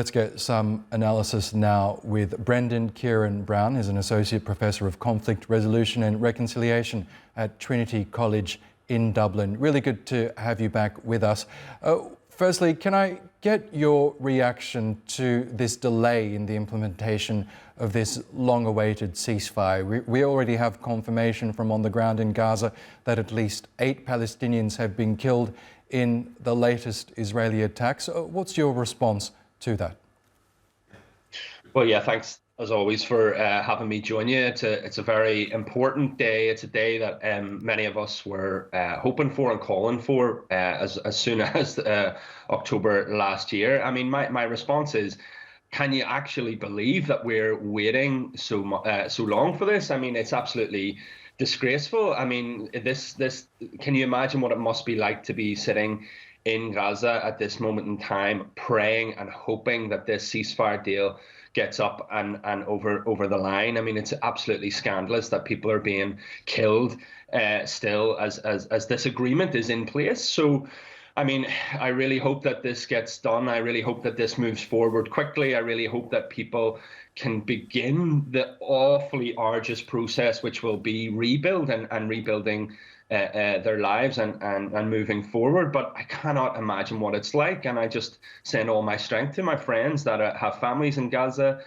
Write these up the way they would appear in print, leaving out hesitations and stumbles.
Let's get some analysis now with Brendan Kieran Brown. He's an Associate Professor of Conflict Resolution and Reconciliation at Trinity College in Dublin. Really good to have you back with us. Firstly, can I get your reaction to this delay in the implementation of this long-awaited ceasefire? We already have confirmation from on the ground in Gaza that at least 8 Palestinians have been killed in the latest Israeli attacks. What's your response to that? Well, yeah, thanks as always for having me join you. It's a very important day. It's a day that many of us were hoping for and calling for as soon as October last year. I mean, my response is, can you actually believe that we're waiting so long for this? I mean, it's absolutely disgraceful. I mean, this can you imagine what it must be like to be sitting in Gaza at this moment in time, praying and hoping that this ceasefire deal gets up and over the line? I mean, it's absolutely scandalous that people are being killed still as this agreement is in place. So, I mean, I really hope that this gets done. I really hope that this moves forward quickly. I really hope that people can begin the awfully arduous process, which will be rebuild and rebuilding their lives and moving forward. But I cannot imagine what it's like. And I just send all my strength to my friends that have families in Gaza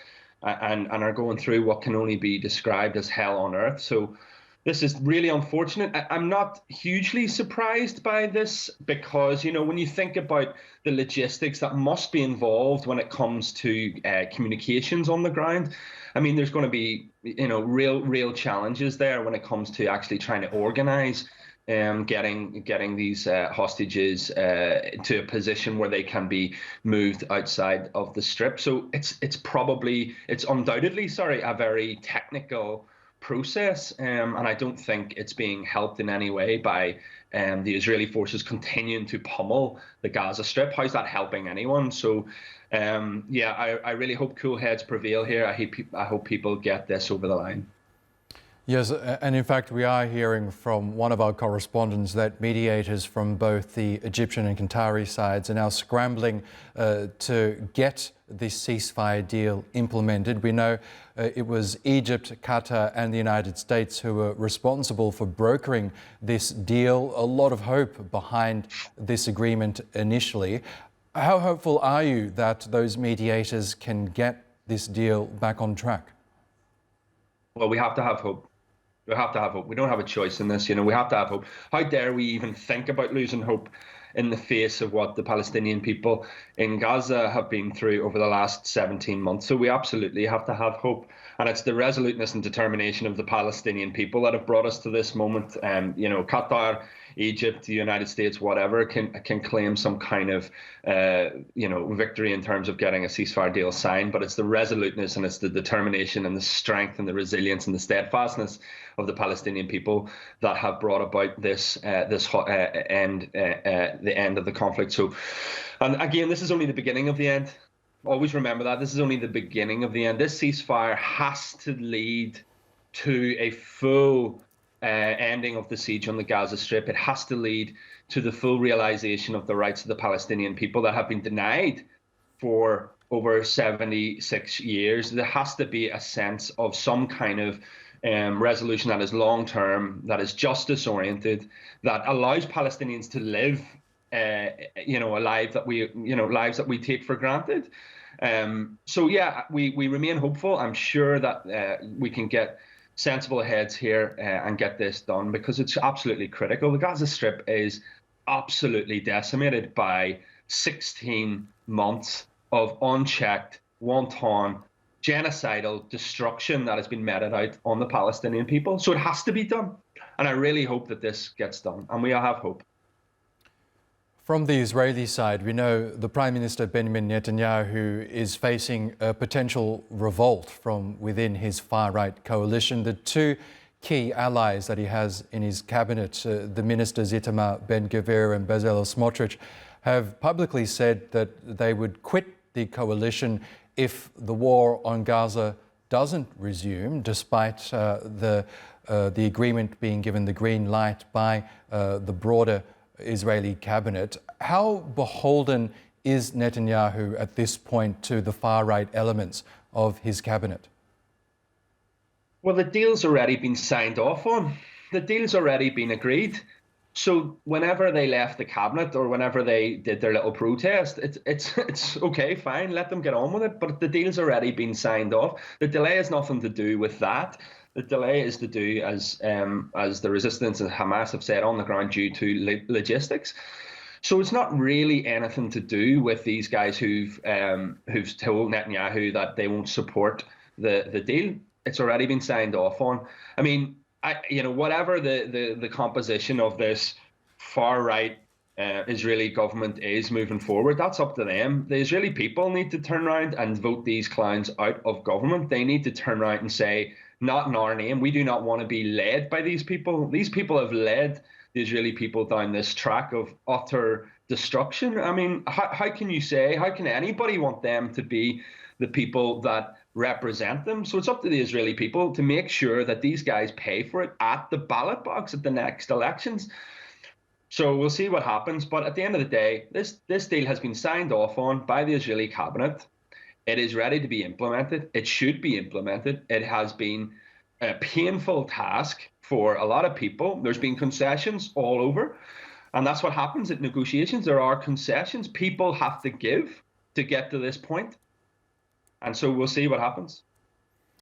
and are going through what can only be described as hell on earth. So this is really unfortunate. I'm not hugely surprised by this because, you know, when you think about the logistics that must be involved when it comes to communications on the ground, I mean, there's going to be, you know, real challenges there when it comes to actually trying to organize getting these hostages to a position where they can be moved outside of the strip. So it's undoubtedly, a very technical process, and I don't think it's being helped in any way by the Israeli forces continuing to pummel the Gaza Strip. How's that helping anyone? So, yeah, I really hope cool heads prevail here. I hope people get this over the line. Yes, and in fact, we are hearing from one of our correspondents that mediators from both the Egyptian and Qatari sides are now scrambling to get this ceasefire deal implemented. We know it was Egypt, Qatar and the United States who were responsible for brokering this deal. A lot of hope behind this agreement initially. How hopeful are you that those mediators can get this deal back on track? Well, we have to have hope. We have to have hope. We don't have a choice in this, you know. We have to have hope. How dare we even think about losing hope in the face of what the Palestinian people in Gaza have been through over the last 17 months? So we absolutely have to have hope. And it's the resoluteness and determination of the Palestinian people that have brought us to this moment. You know, Qatar, Egypt, the United States, whatever, can claim some kind of, you know, victory in terms of getting a ceasefire deal signed. But it's the resoluteness and it's the determination and the strength and the resilience and the steadfastness of the Palestinian people that have brought about the end of the conflict. So, and again, this is only the beginning of the end. Always remember that this is only the beginning of the end. This ceasefire has to lead to a full ending of the siege on the Gaza Strip. It has to lead to the full realization of the rights of the Palestinian people that have been denied for over 76 years. There has to be a sense of some kind of resolution that is long-term, that is justice-oriented, that allows Palestinians to live, you know, lives that we take for granted. So yeah, we remain hopeful. I'm sure that we can get sensible heads here and get this done because it's absolutely critical. The Gaza Strip is absolutely decimated by 16 months of unchecked, wanton, genocidal destruction that has been meted out on the Palestinian people. So it has to be done. And I really hope that this gets done. And we all have hope. From the Israeli side, we know the Prime Minister Benjamin Netanyahu is facing a potential revolt from within his far-right coalition. The two key allies that he has in his cabinet, the ministers Itamar Ben-Gvir and Bezalel Smotrich, have publicly said that they would quit the coalition if the war on Gaza doesn't resume, despite the agreement being given the green light by the broader Israeli cabinet. How beholden is Netanyahu at this point to the far-right elements of his cabinet? Well, the deal's already been signed off on. The deal's already been agreed. So whenever they left the cabinet or whenever they did their little protest, it's okay, fine, let them get on with it. But the deal's already been signed off. The delay has nothing to do with that. The delay is to do, as the resistance and Hamas have said, on the ground due to logistics. So it's not really anything to do with these guys who've told Netanyahu that they won't support the deal. It's already been signed off on. I mean, whatever the composition of this far right Israeli government is moving forward, that's up to them. The Israeli people need to turn around and vote these clowns out of government. They need to turn around and say, not in our name. We do not want to be led by these people. These people have led the Israeli people down this track of utter destruction. I mean, how can anybody want them to be the people that represent them? So it's up to the Israeli people to make sure that these guys pay for it at the ballot box at the next elections. So we'll see what happens. But at the end of the day, this deal has been signed off on by the Israeli cabinet. It is ready to be implemented. It should be implemented. It has been a painful task for a lot of people. There's been concessions all over. And that's what happens at negotiations. There are concessions. People have to give to get to this point. And so we'll see what happens.